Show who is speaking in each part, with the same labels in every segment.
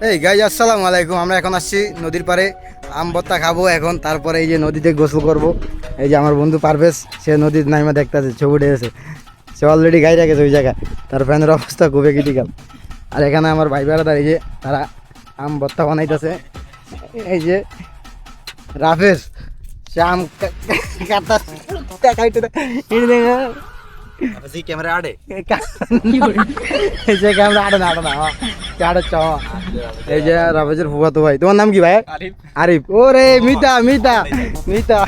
Speaker 1: এই গাইজ আসসালামু আলাইকুম। আমরা এখন আসছি নদীর পাড়ে, আম ভর্তা খাবো এখন। তারপরে এই যে নদীতে গোসল করব। এই যে আমার বন্ধু পারভেজ, সে নদীর নাইমা দেখতেছে, ছবি উঠেছে। সে অলরেডি গাই রেখেছে ওই জায়গায়, তার ফ্যানের অবস্থা খুবই ক্রিটিক্যাল। আর এখানে আমার ভাই বেড়াদার, এই যে তারা আম ভর্তা বানাইতেছে। এই যে রাফেজ, সে আম কাটতে
Speaker 2: apa sih kamera ada?
Speaker 1: এই যে ক্যামেরা আটে না এই যে রাফেজের ফুফাতো ভাই। তোমার নাম কি ভাই?
Speaker 2: Arif.
Speaker 1: আরিফ। ওরে মিতা মিতা মিতা।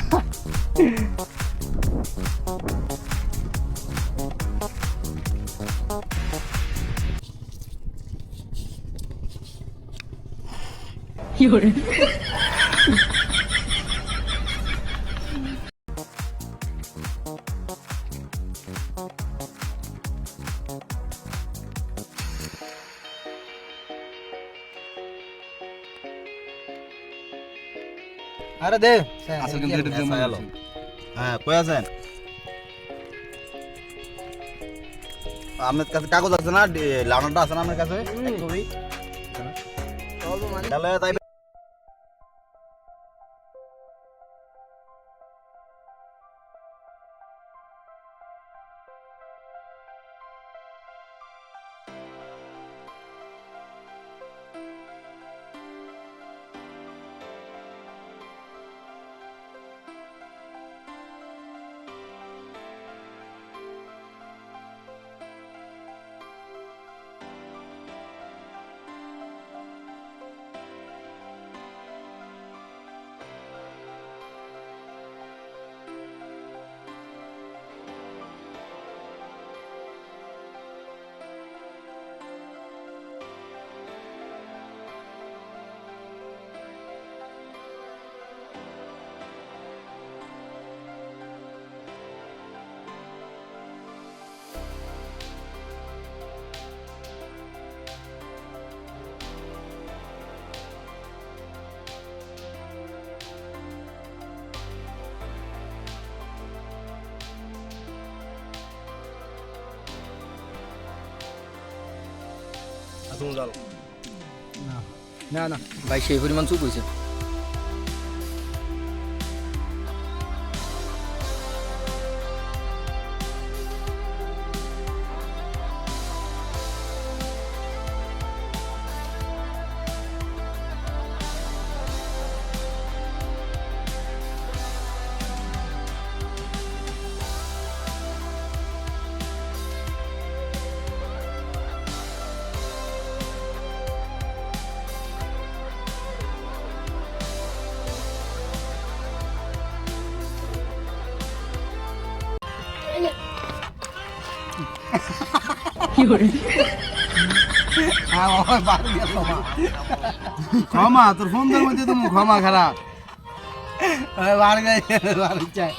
Speaker 1: আরে দে
Speaker 2: Asal kan dari saya loh. কই আছেন? আপনার কাছে কাগজ আছে না? লাউনাটা আছে না আপনার কাছে? এক কপি। তাহলে তাই
Speaker 1: না না
Speaker 3: ভাই সেই পরিমাণ চুপ হয়েছে।
Speaker 1: ক্ষমা, তোর ফোনদের মধ্যে তো ক্ষমা খারাপ বার গাই বার চাই।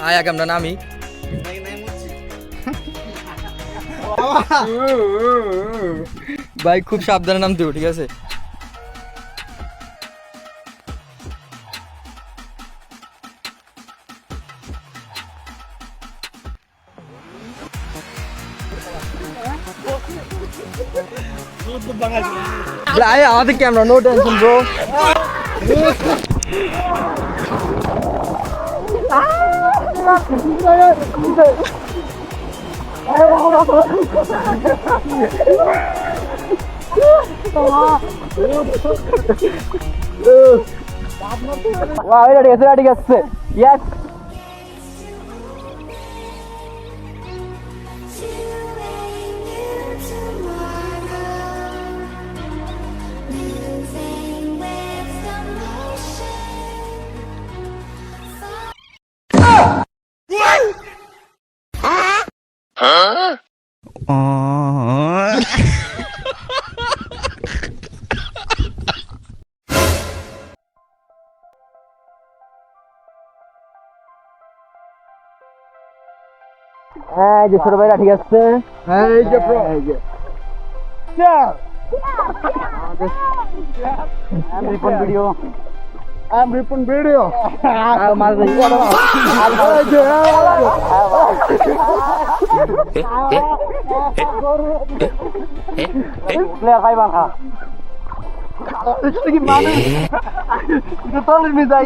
Speaker 3: আয় আগে আমরা নামি। ভাই খুব সাবধানে নামতে হবে, ঠিক আছে? ভাই আমাদের camera no tension bro Wow, ready, yes. এই যে ছোট ভাইরা ঠিক আছে এই যে ব্রো এই যে I'm ripping video. মার ভাই প্লেয়ার ভাই বাঁকা এটা কি মানে এটা তোর নি যাই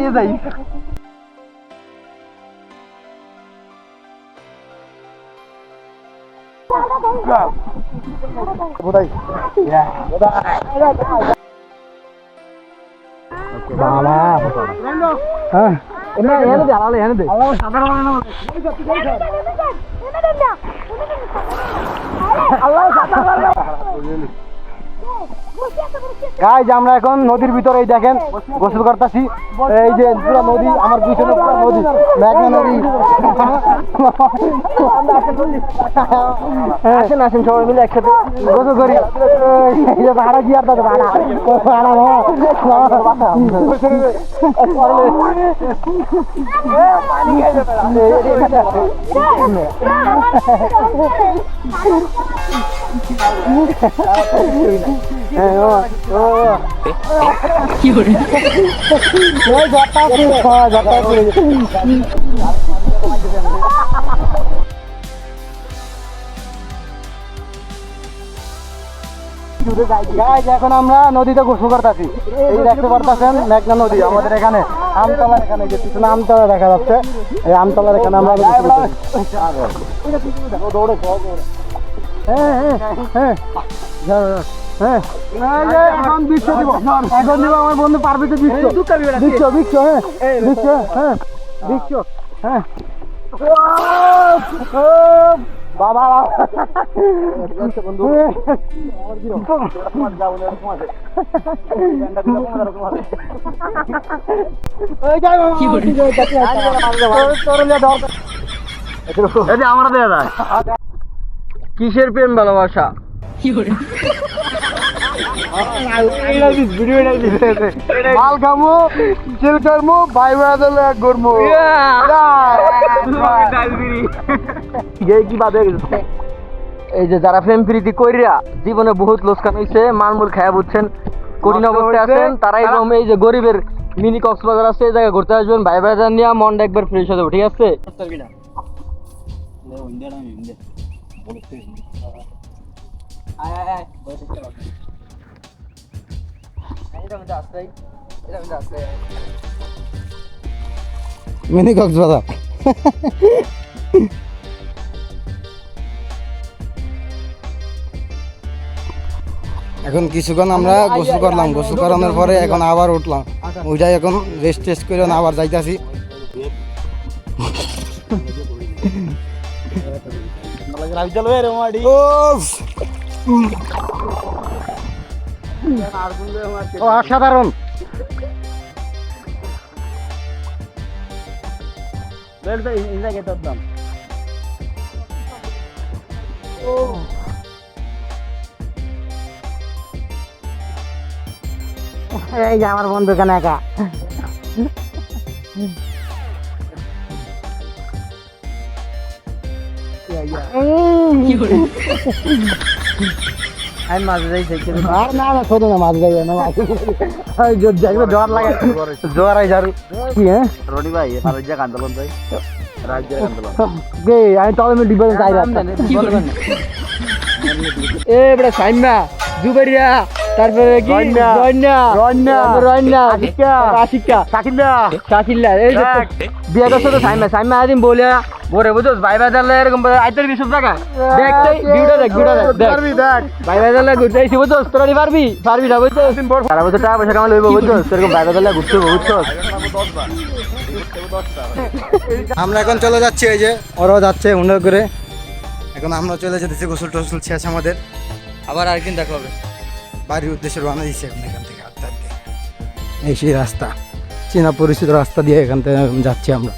Speaker 3: Budai. Ya. Budai. Mama. Hah. Ini deh, ala ini deh. Allah sabar mana? Allah sabar. Guys আমরা এখন নদীর ভিতরে দেখেন গোসল করতেছি এই যে পুরো নদী আমার পিছনে পুরো নদী মেঘনা নদী আসেন আসেন সবাই মিলে একসাথে গোসল করি এই যে ভাড়া কি আর দাদা ভাড়া কি করে ওই জটা এখন আমরা নদীতে গোসল করতেছি এই দেখতে পারতেছেন মেঘনা নদী আমাদের এখানে আমতলার এখানে যে পিছনে আমতলা দেখা যাচ্ছে এই আমতলার এখানে আমরা দৌড়ে হ্যাঁ হ্যাঁ হ্যাঁ এখন বিশ্ব দিব এখন দিব আমার বন্ধু পারবে তো বিশ্ব বিশ্ব বিশ্ব হ্যাঁ বিশ্ব হ্যাঁ বিশ্ব হ্যাঁ বাবা বন্ধু আমরা দেয়া যায় কিসের প্রেম ভালোবাসা মাল খামো চিল করবো ভাই ভাই করবো কি বাদে এই যে যারা প্রেম প্রীতি কইরা জীবনে বহুত লোকসান হয়েছে মালমূল খায়া বুঝছেন কঠিন অবস্থায় আছেন তারা এরকম এই যে গরিবের মিনি কক্সবাজার আছে এই জায়গায় ঘুরতে আসবেন ভাই ভাই নিয়ে মনটা একবার ফ্রেশ হয়ে যাবে ঠিক আছে
Speaker 1: মিনি কক্সবাজার এখন কিছুক্ষণ আমরা গোসল করলাম গোসল করানোর পরে এখন আবার উঠলাম ওইটাই এখন রেস্ট টেস্ট করে আবার যাইতাছি অসাধারণ এই যে আমার বন্ধু কেন একা আমি মাঝে যাইছি আর না না ছোট না মাঝে যাইবে না জ্বর লাগে জ্বর আই যার কি হ্যাঁ
Speaker 2: রনি ভাই রাজ্য আন্দোলন ভাই রাজ্যের আন্দোলন
Speaker 1: গে আমি তবে আমি ডিবেট চাই রাখতাম
Speaker 3: এ বড় সাইমা জুবাইরিয়া তারপরে কি
Speaker 4: রয়না।
Speaker 3: রয়না
Speaker 4: রয়না।
Speaker 3: রয়না
Speaker 4: আশিকা।
Speaker 3: আশিকা
Speaker 4: শাকিলা
Speaker 3: শাকিল্লা এই যে
Speaker 4: দেখ।
Speaker 3: বিয়ে করছে তো সাইমা আদিম বলিয়া বরে বুঝছস ভাই ভাই দালে এরকম আইতের বিশুদ্ধ টাকা দেখ ভিডিও দেখ দেখ
Speaker 4: পারবি দেখ
Speaker 3: ভাই ভাই দালে ঘুরতে আইছি বুঝছস তোরা পারবি না বুঝছস সারা বছর টাকা পয়সা কামাই লইব বুঝছস এরকম ভাই ভাই দালে ঘুরতে হইব, বুঝছস
Speaker 1: আমরা এখন চলে যাচ্ছি, এই যে ওরাও যাচ্ছে হুন্ডা করে। এখন আমরা চলে যেতেছি, গোসল টোসল শেষ আমাদের, আবার আরেকদিন দেখা হবে। বাড়ির উদ্দেশ্যে রওনা দিচ্ছি এখন এখান থেকে হাঁটতে হাঁটতে। এই সেই রাস্তা, চেনা পরিচিত রাস্তা দিয়ে এখান থেকে যাচ্ছি আমরা।